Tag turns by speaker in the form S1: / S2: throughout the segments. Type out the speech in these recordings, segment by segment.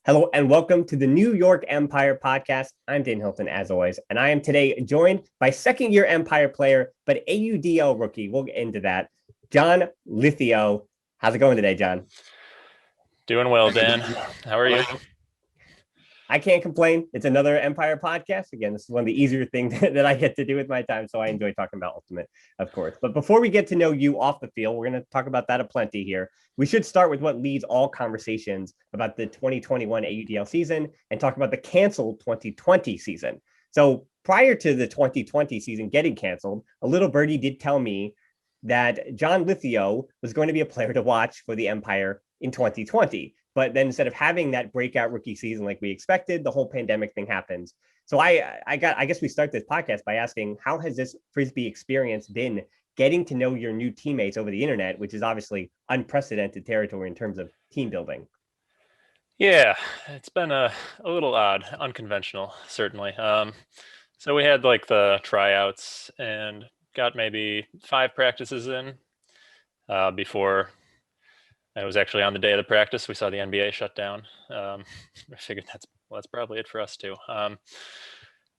S1: Hello and welcome to the New York Empire podcast. I'm Dan Hilton, as always, and I am today joined by second-year Empire player, but AUDL rookie. We'll get into that. John Lithio. How's it going today, John?
S2: Doing well, Dan. How are you?
S1: I can't complain. It's another Empire podcast. Again, this is one of the easier things that I get to do with my time, so I enjoy talking about Ultimate, of course. But before we get to know you off the field, we're going to talk about that aplenty here. We should start with what leads all conversations about the 2021 AUDL season and talk about the canceled 2020 season. So prior to the 2020 season getting canceled, a little birdie did tell me that John Lithio was going to be a player to watch for the Empire in 2020. But then instead of having that breakout rookie season like we expected, the whole pandemic thing happens. So I guess we start this podcast by asking, how has this Frisbee experience been getting to know your new teammates over the internet, which is obviously unprecedented territory in terms of team building?
S2: Yeah, it's been a little odd, unconventional, certainly. So we had like the tryouts and got maybe 5 practices in before it was actually on the day of the practice. We saw the NBA shut down. I figured that's probably it for us too.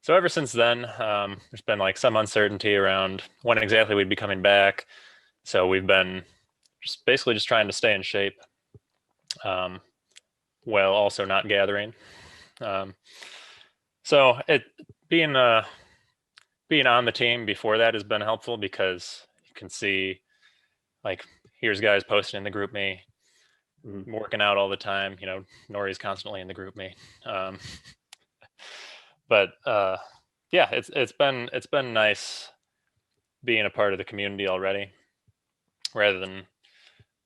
S2: So ever since then, there's been like some uncertainty around when exactly we'd be coming back. So we've been basically just trying to stay in shape, while also not gathering. So it being on the team before that has been helpful because you can see, like, here's guys posting in the group me, working out all the time. You know, Nori's constantly in the group me. But yeah, it's been nice being a part of the community already, rather than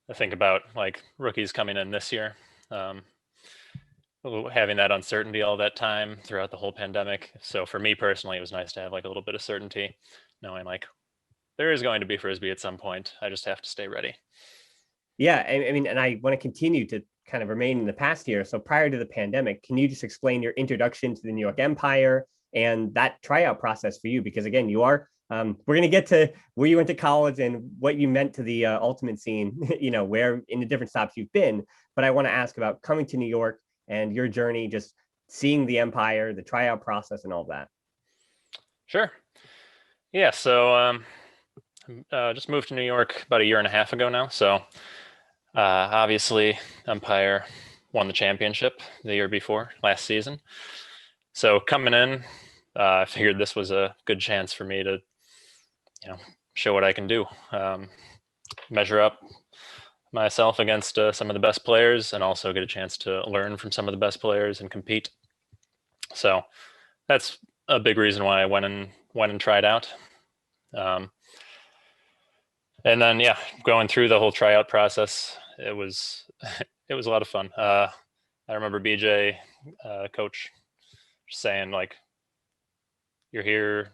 S2: I think about like rookies coming in this year, having that uncertainty all that time throughout the whole pandemic. So for me personally, it was nice to have like a little bit of certainty, knowing like there is going to be Frisbee at some point. I just have to stay ready.
S1: Yeah, I mean, and I want to continue to kind of remain in the past here. So prior to the pandemic, can you just explain your introduction to the New York Empire and that tryout process for you? Because again, you are we're going to get to where you went to college and what you meant to the ultimate scene, where in the different stops you've been. But I want to ask about coming to New York and your journey, just seeing the Empire, the tryout process, and all that.
S2: Sure. Yeah. So just moved to New York about a year and a half ago now. So obviously, Empire won the championship the year before, last season. So coming in, I figured this was a good chance for me to, show what I can do, measure up myself against some of the best players, and also get a chance to learn from some of the best players and compete. So that's a big reason why I went and tried out. And then, yeah, going through the whole tryout process, it was a lot of fun. I remember BJ, coach, saying like, "You're here,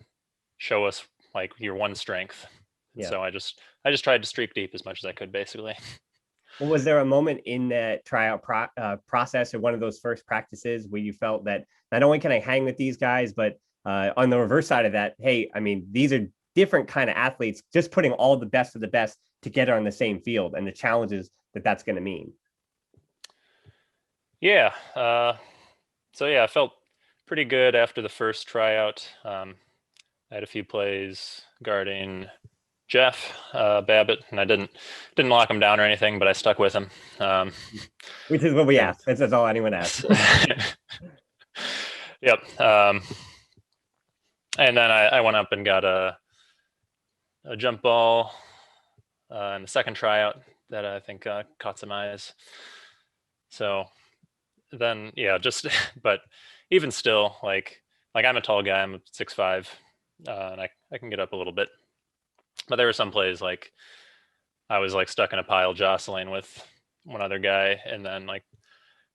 S2: show us like your one strength." Yeah. So I just tried to streak deep as much as I could, basically.
S1: Well, was there a moment in that tryout process or one of those first practices where you felt that not only can I hang with these guys, but on the reverse side of that, hey, I mean, these are different kind of athletes, just putting all the best of the best together on the same field and the challenges that that's going to mean?
S2: Yeah. So yeah, I felt pretty good after the first tryout. I had a few plays guarding Jeff Babbitt, and I didn't lock him down or anything, but I stuck with him.
S1: Which is what we asked. That's all anyone asks.
S2: Yep. And then I went up and got a jump ball in the second tryout that I think caught some eyes. So then, yeah, just but even still, like I'm a tall guy. I'm 6'5", and I can get up a little bit. But there were some plays like I was like stuck in a pile jostling with one other guy, and then like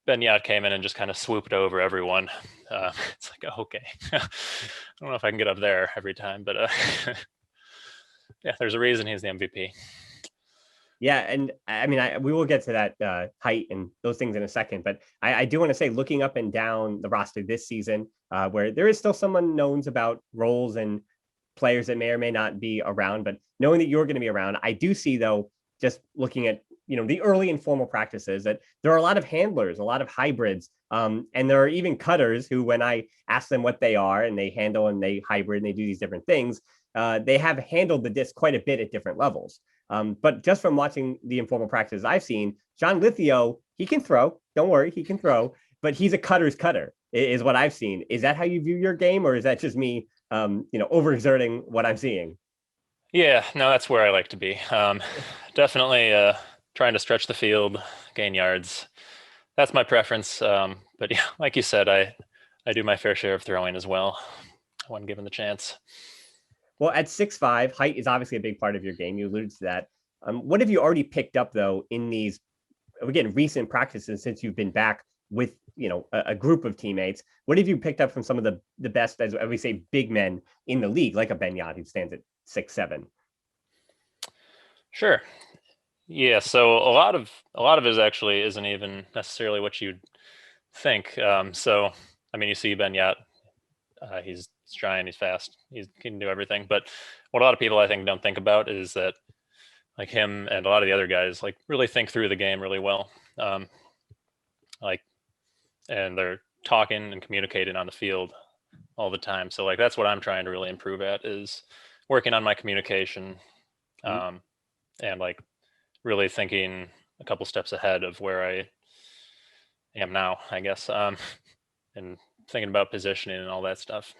S2: Ben Yacht came in and just kind of swooped over everyone. It's like, oh, okay, I don't know if I can get up there every time, but yeah, there's a reason he's the MVP.
S1: Yeah, and I mean, we will get to that height and those things in a second, but I do want to say, looking up and down the roster this season, where there is still some unknowns about roles and players that may or may not be around, but knowing that you're going to be around, I do see, though, just looking at the early informal practices, that there are a lot of handlers, a lot of hybrids, and there are even cutters who, when I ask them what they are, and they handle and they hybrid and they do these different things, they have handled the disc quite a bit at different levels. But just from watching the informal practices I've seen, John Lithio, he can throw. Don't worry, he can throw, but he's a cutter's cutter, is what I've seen. Is that how you view your game, or is that just me, overexerting what I'm seeing?
S2: Yeah, no, that's where I like to be. Definitely trying to stretch the field, gain yards. That's my preference. But yeah, like you said, I do my fair share of throwing as well when given the chance.
S1: Well, at 6'5", height is obviously a big part of your game. You alluded to that. What have you already picked up, though, in these, again, recent practices since you've been back with, a group of teammates? What have you picked up from some of the best, as we say, big men in the league, like a Benyat who stands at 6'7"?
S2: Sure. Yeah, so a lot of it actually isn't even necessarily what you'd think. So I mean, you see Ben Yat, he's giant, he's fast, he can do everything. But what a lot of people I think don't think about is that like him and a lot of the other guys like really think through the game really well. Like, and they're talking and communicating on the field all the time. So like that's what I'm trying to really improve at, is working on my communication, um, and like really thinking a couple steps ahead of where I am now, I guess, and thinking about positioning and all that stuff.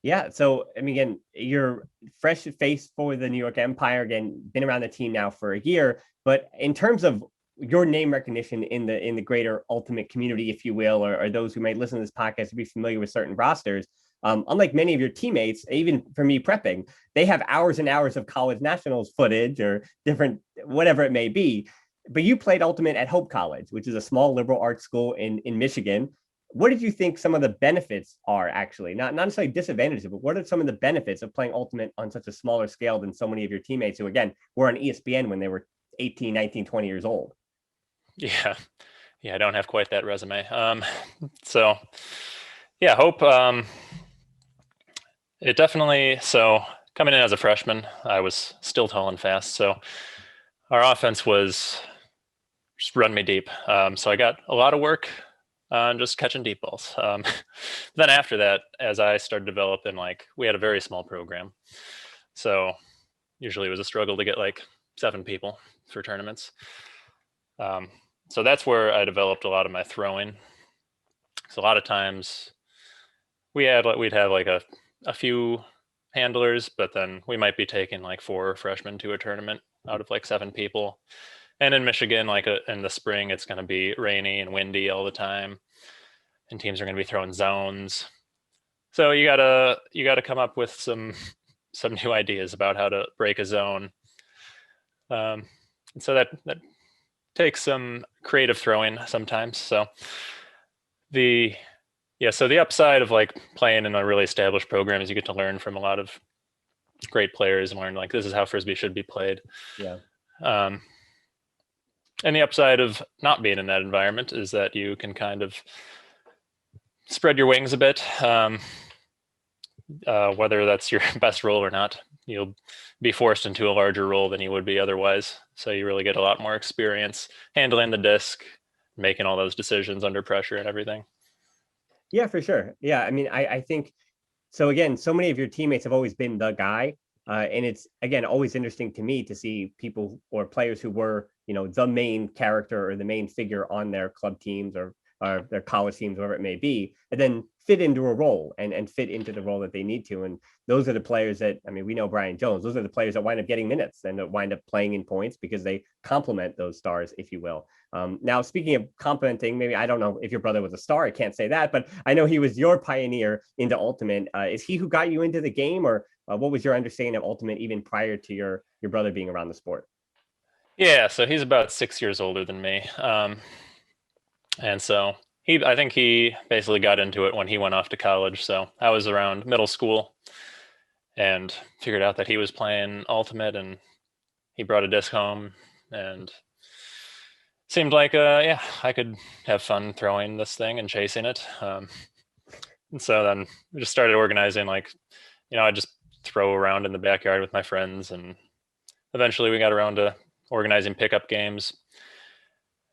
S1: Yeah. So, I mean, again, you're fresh face for the New York Empire. Again, been around the team now for a year. But in terms of your name recognition in the greater Ultimate community, if you will, or those who might listen to this podcast to be familiar with certain rosters, unlike many of your teammates, even for me prepping, they have hours and hours of college nationals footage or different whatever it may be. But you played Ultimate at Hope College, which is a small liberal arts school in Michigan. What did you think some of the benefits are, actually, not necessarily disadvantages, but what are some of the benefits of playing Ultimate on such a smaller scale than so many of your teammates who, again, were on ESPN when they were 18, 19, 20 years old?
S2: Yeah, yeah, I don't have quite that resume. So yeah, Hope. It definitely. So coming in as a freshman, I was still tall and fast. So our offense was just run me deep. So I got a lot of work on just catching deep balls. Then after that, as I started developing, like we had a very small program, so usually it was a struggle to get like 7 people for tournaments. Um, so that's where I developed a lot of my throwing. So a lot of times we'd have like a few handlers, but then we might be taking like 4 freshmen to a tournament out of like 7 people. And in Michigan, like in the spring, it's going to be rainy and windy all the time, and teams are going to be throwing zones. So you gotta come up with some new ideas about how to break a zone. And so that takes some creative throwing sometimes. So the so the upside of like playing in a really established program is you get to learn from a lot of great players and learn like this is how frisbee should be played.
S1: Yeah.
S2: Um, and the upside of not being in that environment is that you can kind of spread your wings a bit. Whether that's your best role or not, you'll be forced into a larger role than you would be otherwise. So you really get a lot more experience handling the disc, making all those decisions under pressure and everything.
S1: Yeah, for sure. Yeah. I mean, I think so. Again, so many of your teammates have always been the guy. And it's, again, always interesting to me to see people or players who were, the main character or the main figure on their club teams or their college teams, whatever it may be, and then fit into a role and fit into the role that they need to. And those are the players that, I mean, we know Brian Jones, those are the players that wind up getting minutes and that wind up playing in points because they complement those stars, if you will. Now, speaking of complimenting, maybe I don't know if your brother was a star. I can't say that, but I know he was your pioneer into Ultimate. Is he who got you into the game, or what was your understanding of Ultimate even prior to your brother being around the sport?
S2: Yeah, so he's about 6 years older than me. And so I think he basically got into it when he went off to college. So I was around middle school and figured out that he was playing Ultimate, and he brought a disc home and seemed like, yeah, I could have fun throwing this thing and chasing it. And so then we just started organizing, like, I just throw around in the backyard with my friends, and eventually we got around to organizing pickup games.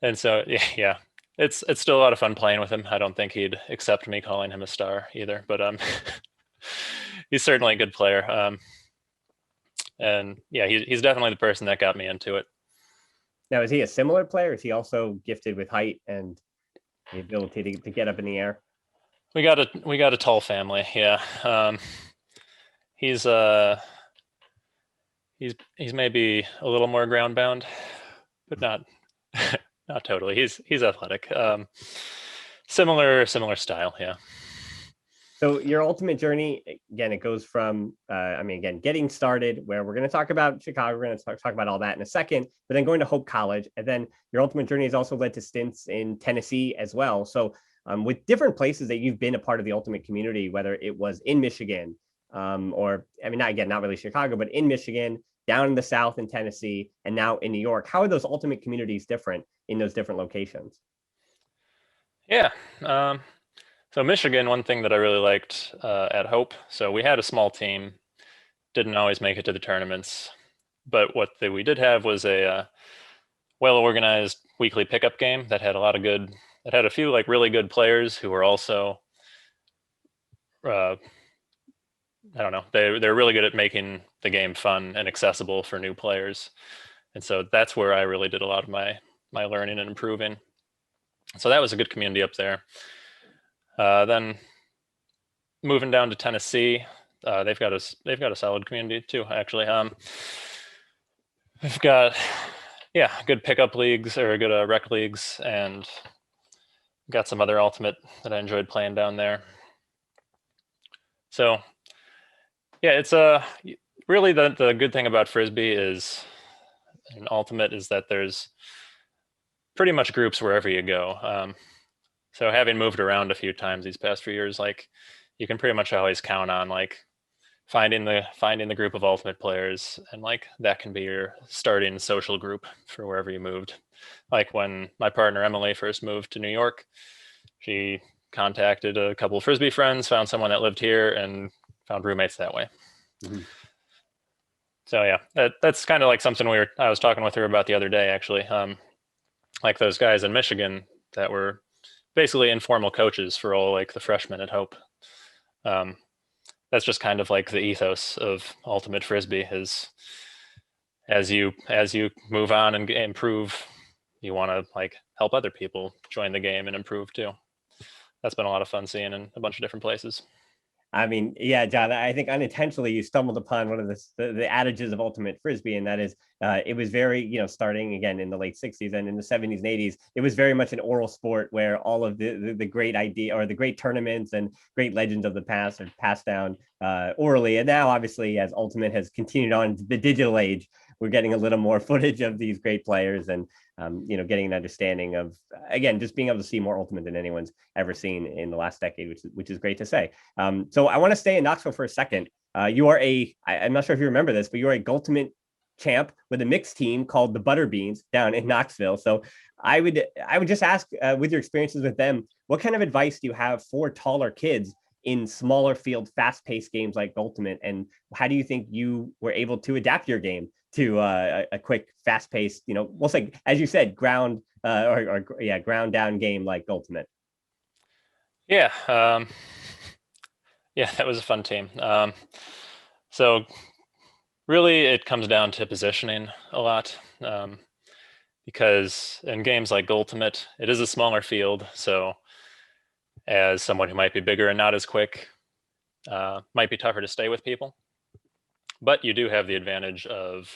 S2: And so, yeah, it's still a lot of fun playing with him. I don't think he'd accept me calling him a star either, but he's certainly a good player. And yeah, he's definitely the person that got me into it.
S1: Now, is he a similar player? Is he also gifted with height and the ability to get up in the air?
S2: We got a tall family. Yeah. He's he's maybe a little more ground bound, but not not totally. He's athletic. Similar style. Yeah.
S1: So your ultimate journey, again, it goes from, again, getting started, where we're going to talk about Chicago. We're going to talk about all that in a second, but then going to Hope College. And then your ultimate journey has also led to stints in Tennessee as well. So with different places that you've been a part of the ultimate community, whether it was in Michigan or, not really Chicago, but in Michigan, down in the South in Tennessee, and now in New York, how are those ultimate communities different in those different locations?
S2: Yeah. So Michigan, one thing that I really liked at Hope. So we had a small team, didn't always make it to the tournaments, but we did have was a well-organized weekly pickup game that had a few like really good players who were also, I don't know, they're really good at making the game fun and accessible for new players, and so that's where I really did a lot of my learning and improving. So that was a good community up there. Then moving down to Tennessee, they've got a solid community too. Actually, they've got good pickup leagues or good rec leagues, and got some other ultimate that I enjoyed playing down there. So yeah, it's really the good thing about frisbee is an ultimate is that there's pretty much groups wherever you go. So having moved around a few times these past few years, like you can pretty much always count on like finding the group of ultimate players, and like that can be your starting social group for wherever you moved. Like when my partner Emily first moved to New York, she contacted a couple of frisbee friends, found someone that lived here, and found roommates that way.
S1: Mm-hmm.
S2: So yeah, that's kind of like something I was talking with her about the other day, actually. Like those guys in Michigan that were basically informal coaches for all like the freshmen at Hope. That's just kind of like the ethos of ultimate frisbee is as you move on and improve, you want to like help other people join the game and improve too. That's been a lot of fun seeing in a bunch of different places.
S1: Yeah, John, I think unintentionally you stumbled upon one of the adages of ultimate frisbee, and that is it was very, starting again in the late 60s and in the 70s and 80s, it was very much an oral sport where all of the great idea or the great tournaments and great legends of the past are passed down orally. And now, obviously, as ultimate has continued on to the digital age, we're getting a little more footage of these great players and getting an understanding of, again, just being able to see more ultimate than anyone's ever seen in the last decade, which is great to say. So I want to stay in Knoxville for a second. You are I'm not sure if you remember this, but you're a Ultimate champ with a mixed team called the Butterbeans down in Knoxville. So I would just ask, with your experiences with them, what kind of advice do you have for taller kids in smaller field, fast-paced games like Ultimate, and how do you think you were able to adapt your game to a quick, fast-paced, we'll say, as you said, ground down game like Ultimate?
S2: Yeah, yeah, that was a fun team. So really, it comes down to positioning a lot, because in games like Ultimate, it is a smaller field. So as someone who might be bigger and not as quick, might be tougher to stay with people. But you do have the advantage of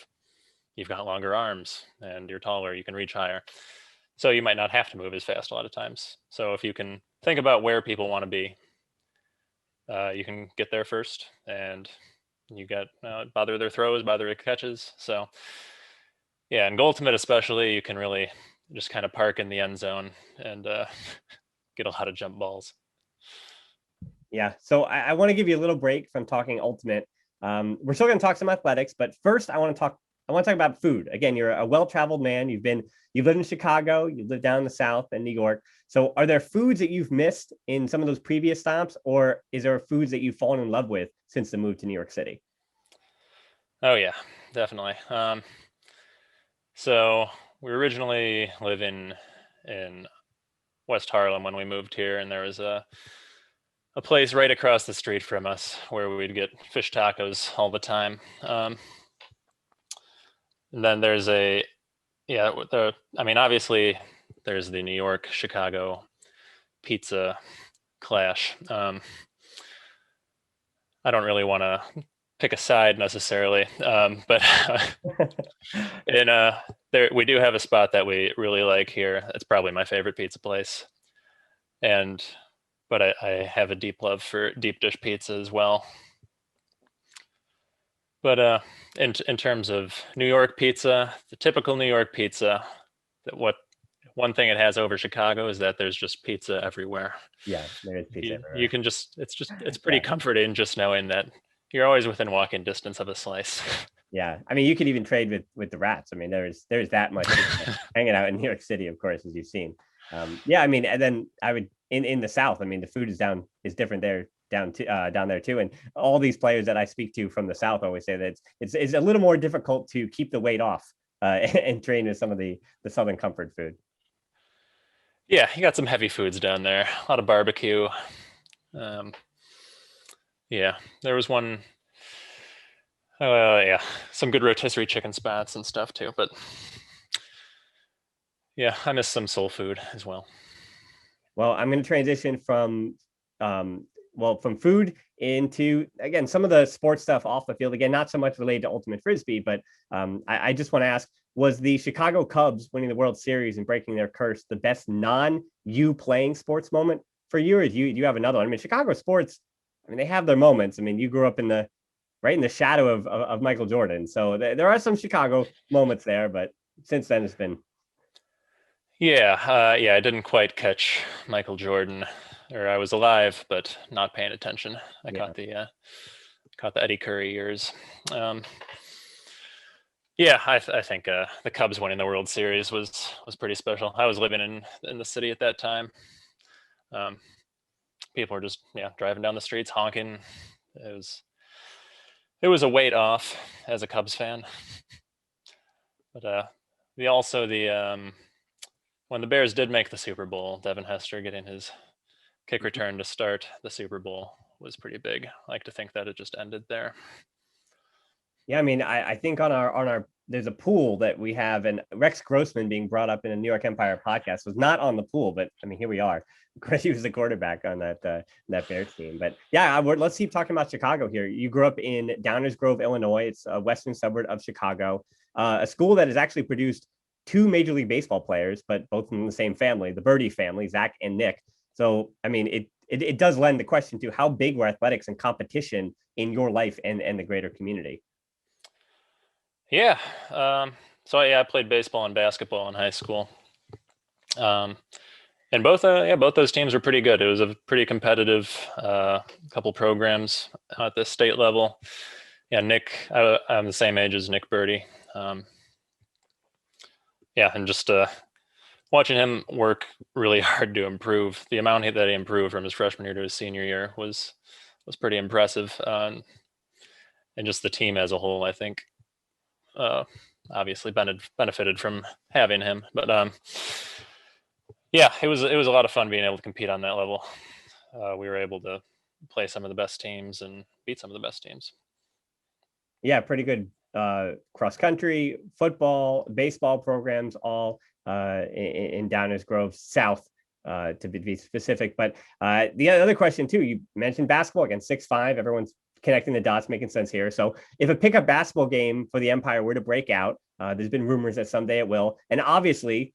S2: you've got longer arms and you're taller, you can reach higher. So you might not have to move as fast a lot of times. So if you can think about where people want to be, you can get there first, and you got bother their throws, bother their catches. So yeah, in Ultimate especially, you can really just kind of park in the end zone and get a lot of jump balls.
S1: Yeah. So I want to give you a little break from talking Ultimate. We're still going to talk some athletics, but first I want to talk about food. Again, you're a well-traveled man. You've lived in Chicago, you've lived down in the South and New York. So are there foods that you've missed in some of those previous stops, or is there foods that you've fallen in love with since the move to New York City?
S2: Oh yeah, definitely. So we originally live in West Harlem when we moved here, and there was a place right across the street from us where we'd get fish tacos all the time. And then there's I mean, obviously, there's the New York Chicago pizza clash. I don't really want to pick a side necessarily, but in there we do have a spot that we really like here. It's probably my favorite pizza place, and but I have a deep love for deep dish pizza as well. But in terms of New York pizza, the typical New York pizza, that what one thing it has over Chicago is that there's just pizza everywhere.
S1: Yeah, there is pizza
S2: You
S1: everywhere.
S2: can it's pretty
S1: Yeah.
S2: comforting just knowing that you're always within walking distance of a slice.
S1: Yeah, I mean, you could even trade with the rats. I mean, there's that much hanging out in New York City, of course, as you've seen. Yeah, I mean, and then I would in the South. I mean, the food is different there down there too. And all these players that I speak to from the South always say that it's a little more difficult to keep the weight off and train with some of the Southern comfort food.
S2: Yeah, you got some heavy foods down there. A lot of barbecue. Um, yeah, there was one. Yeah, some good rotisserie chicken spots and stuff too. But yeah, I miss some soul food as well.
S1: Well, I'm going to transition from food into again some of the sports stuff off the field. Again, not so much related to ultimate frisbee, but I just want to ask: was the Chicago Cubs winning the World Series and breaking their curse the best non-you playing sports moment for you, or do you have another one? I mean, Chicago sports. I mean, they have their moments. I mean, you grew up in the right in the shadow of Michael Jordan, so there are some Chicago moments there, but since then it's been
S2: Yeah, yeah, I didn't quite catch Michael Jordan, or I was alive but not paying attention. I
S1: yeah.
S2: caught the Eddie Curry years. Um, yeah, I think the Cubs winning the World Series was pretty special. I was living in the city at that time. Um, People were just driving down the streets honking. It was it was a weight off as a Cubs fan. But the when the Bears did make the Super Bowl, Devin Hester getting his kick return to start the Super Bowl was pretty big. I like to think that it just ended there.
S1: Yeah, I mean, I think on our there's a pool that we have, and Rex Grossman being brought up in a New York Empire podcast was not on the pool, but I mean, here we are. Of course, he was the quarterback on that Bears team. But yeah, let's keep talking about Chicago here. You grew up in Downers Grove, Illinois. It's a western suburb of Chicago, a school that has actually produced two Major League Baseball players, but both from the same family, the Birdie family, Zach and Nick. So I mean, it does lend the question to how big were athletics and competition in your life and the greater community.
S2: Yeah. So yeah, I played baseball and basketball in high school. Um, and both those teams were pretty good. It was a pretty competitive couple programs at the state level. Yeah, I'm the same age as Nick Birdie. Um, yeah, and just watching him work really hard to improve. The amount that he improved from his freshman year to his senior year was pretty impressive. And just the team as a whole, I think, uh, obviously benefited from having him. But yeah, it was a lot of fun being able to compete on that level. We were able to play some of the best teams and beat some of the best teams.
S1: Yeah, pretty good cross country, football, baseball programs, all in Downers Grove South, to be specific. But the other question too, you mentioned basketball again, 6'5". Everyone's connecting the dots, making sense here. So if a pickup basketball game for the Empire were to break out, there's been rumors that someday it will, and obviously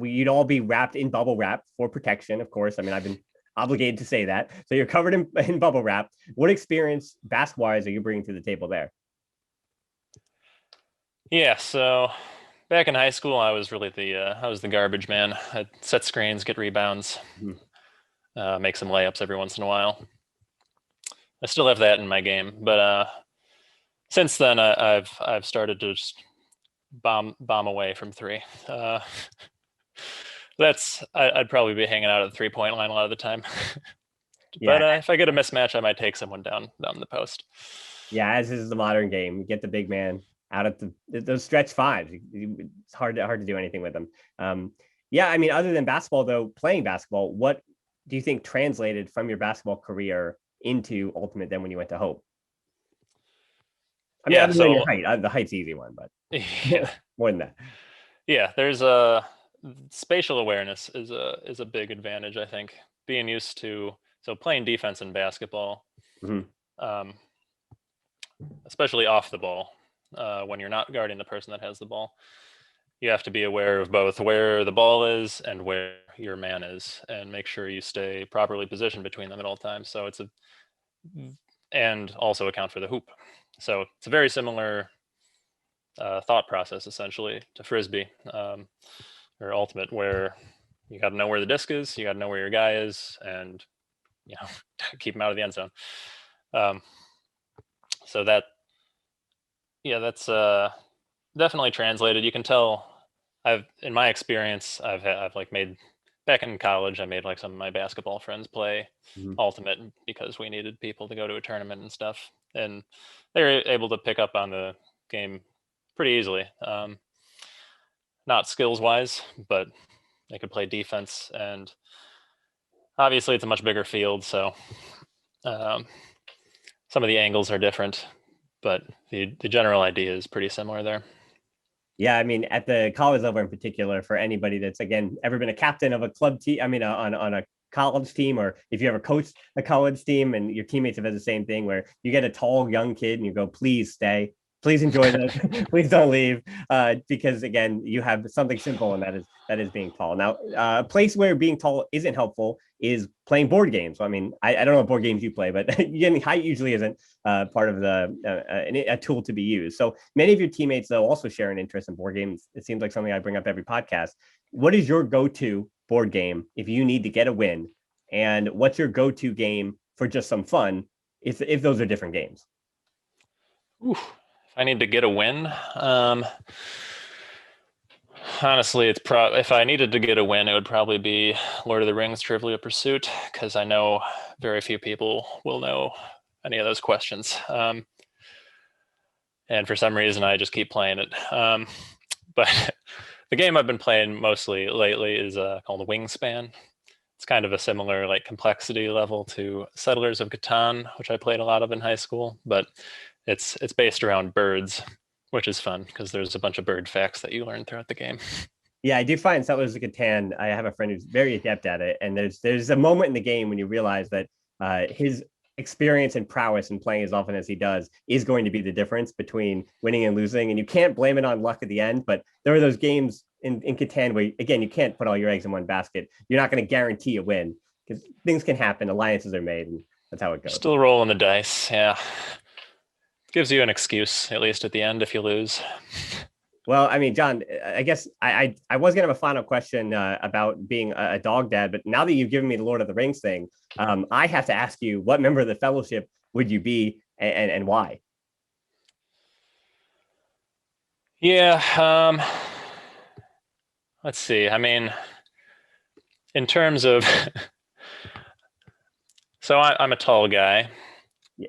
S1: you'd all be wrapped in bubble wrap for protection, of course. I mean, I've been obligated to say that. So you're covered in bubble wrap. What experience basketball-wise are you bringing to the table there?
S2: Yeah, so back in high school, I was the garbage man. I'd set screens, get rebounds,
S1: Mhm.
S2: make some layups every once in a while. I still have that in my game, but since then I've started to just bomb away from three. I'd probably be hanging out at the 3-point line a lot of the time.
S1: Yeah,
S2: But if I get a mismatch, I might take someone down the post.
S1: yeah. As is the modern game, you get the big man out at those stretch fives. It's hard to do anything with them. Yeah, I mean, other than basketball, though, playing basketball, what do you think translated from your basketball career into Ultimate then when you went to Hope? I mean,
S2: Yeah,
S1: other than your
S2: so
S1: height, the height's easy one, but
S2: yeah,
S1: more than that.
S2: yeah, there's a spatial awareness is a big advantage, I think. Being used to playing defense in basketball,
S1: Mhm.
S2: um, especially off the ball, when you're not guarding the person that has the ball, you have to be aware of both where the ball is and where your man is, and make sure you stay properly positioned between them at all times. So and also account for the hoop. So it's a very similar thought process essentially to frisbee, or ultimate, where you got to know where the disc is, you got to know where your guy is, and keep him out of the end zone. Um, so that's definitely translated. You can tell. In my experience, I've like made back in college. I made like some of my basketball friends play
S1: Mhm.
S2: ultimate because we needed people to go to a tournament and stuff, and they were able to pick up on the game pretty easily. Not skills wise, but they could play defense, and obviously it's a much bigger field, so um, some of the angles are different, but the general idea is pretty similar there.
S1: Yeah, I mean, at the college level in particular, for anybody that's again ever been a captain of a club team, I mean, on a college team, or if you ever coached a college team and your teammates have had the same thing, where you get a tall young kid and you go, please stay, please enjoy this, please don't leave, because again, you have something simple, and that is being tall. Now, a place where being tall isn't helpful is playing board games. So, I mean, I don't know what board games you play, but getting height usually isn't part of a tool to be used. So many of your teammates, though, also share an interest in board games. It seems like something I bring up every podcast. What is your go-to board game if you need to get a win? And what's your go-to game for just some fun if those are different games?
S2: Oof. If I need to get a win, honestly, if I needed to get a win, it would probably be Lord of the Rings Trivia Pursuit, because I know very few people will know any of those questions. And for some reason, I just keep playing it. But the game I've been playing mostly lately is called Wingspan. It's kind of a similar like complexity level to Settlers of Catan, which I played a lot of in high school, but it's based around birds, which is fun because there's a bunch of bird facts that you learn throughout the game.
S1: Yeah, I do find Settlers of Catan. I have a friend who's very adept at it, and there's a moment in the game when you realize that his experience and prowess in playing as often as he does is going to be the difference between winning and losing. And you can't blame it on luck at the end, but there are those games in Catan where, again, you can't put all your eggs in one basket. You're not going to guarantee a win because things can happen, alliances are made, and that's how it
S2: You're
S1: goes.
S2: still rolling the dice, yeah. Gives you an excuse, at least at the end, if you lose.
S1: Well, I mean, John, I guess I was gonna have a final question about being a dog dad, but now that you've given me the Lord of the Rings thing, I have to ask you, what member of the Fellowship would you be, and why?
S2: Yeah, let's see. I mean, in terms of, so I'm a tall guy,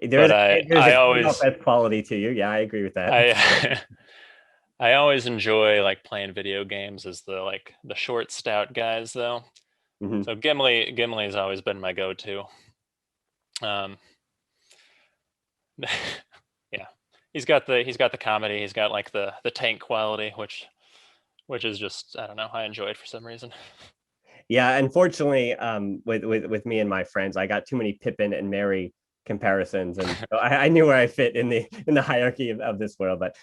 S1: There's
S2: but
S1: there's a best quality to you. Yeah, I agree with that.
S2: I I always enjoy like playing video games as the short, stout guys though.
S1: Mhm.
S2: So Gimli has always been my go-to. Um, yeah, he's got the comedy. He's got like the tank quality, which is just, I don't know. I enjoy it for some reason.
S1: Yeah, unfortunately, with me and my friends, I got too many Pippin and Mary comparisons, and so I knew where I fit in the hierarchy of this world. But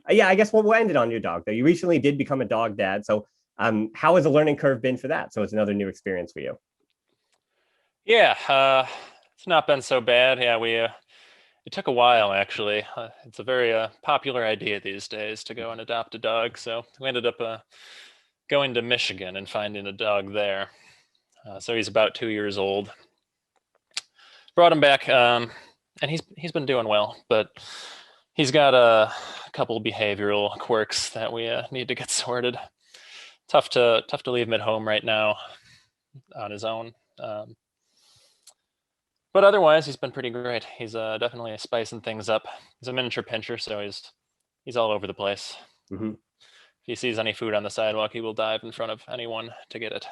S1: yeah, I guess we'll end it on your dog though. You recently did become a dog dad, so how has the learning curve been for that? So it's another new experience for you.
S2: Yeah, it's not been so bad. Yeah, it took a while actually. It's a very popular idea these days to go and adopt a dog. So we ended up going to Michigan and finding a dog there. So he's about 2 years old. Brought him back, and he's been doing well, but he's got a couple behavioral quirks that we need to get sorted. Tough to leave him at home right now on his own. But otherwise, he's been pretty great. He's definitely spicing things up. He's a miniature pincher, so he's he's all over the place.
S1: Mm-hmm.
S2: If he sees any food on the sidewalk, he will dive in front of anyone to get it.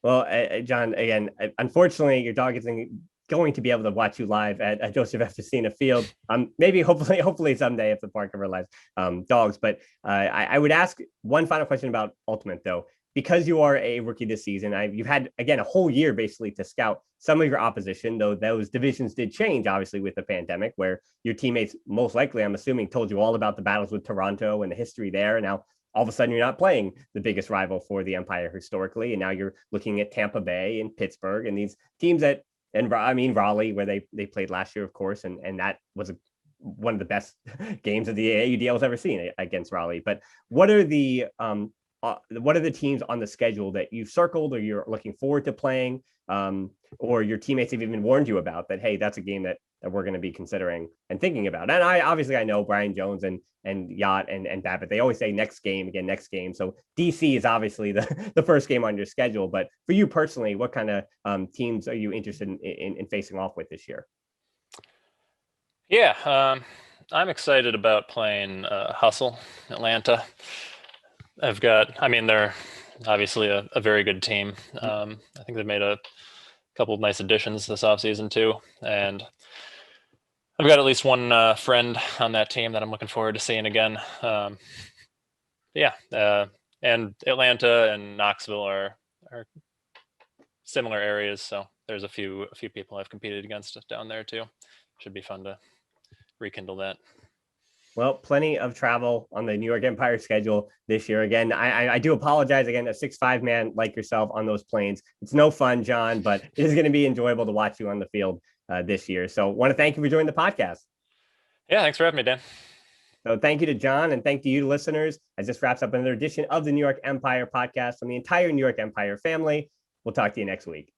S1: Well, John, again, unfortunately, your dog isn't going to be able to watch you live at Joseph Efficina Field. Maybe, hopefully someday if the park ever allows dogs. But I would ask one final question about Ultimate, though. Because you are a rookie this season, you've had, again, a whole year basically to scout some of your opposition, though those divisions did change, obviously, with the pandemic, where your teammates, most likely, I'm assuming, told you all about the battles with Toronto and the history there. And now all of a sudden you're not playing the biggest rival for the Empire historically. And now you're looking at Tampa Bay and Pittsburgh and these teams that, and I mean, Raleigh, where they played last year, of course. And that was one of the best games of the AUDL has ever seen against Raleigh. But what are the teams on the schedule that you've circled or you're looking forward to playing, or your teammates have even warned you about that, hey, that's a game that we're going to be considering and thinking about? And I know Brian Jones and Yacht and Babbitt, they always say next game. So DC is obviously the first game on your schedule. But for you personally, what kind of teams are you interested in facing off with this year?
S2: Yeah, I'm excited about playing Hustle, Atlanta. They're obviously a very good team. I think they've made a couple of nice additions this offseason too. And I've got at least one friend on that team that I'm looking forward to seeing again. And Atlanta and Knoxville are similar areas. So there's a few people I've competed against down there too. Should be fun to rekindle that.
S1: Well, plenty of travel on the New York Empire schedule this year. Again, I do apologize again, a 6'5" man like yourself on those planes. It's no fun, John, but it is going to be enjoyable to watch you on the field this year. So want to thank you for joining the podcast.
S2: Yeah, thanks for having me, Dan.
S1: So thank you to John, and thank you, listeners, as this wraps up another edition of the New York Empire podcast from the entire New York Empire family. We'll talk to you next week.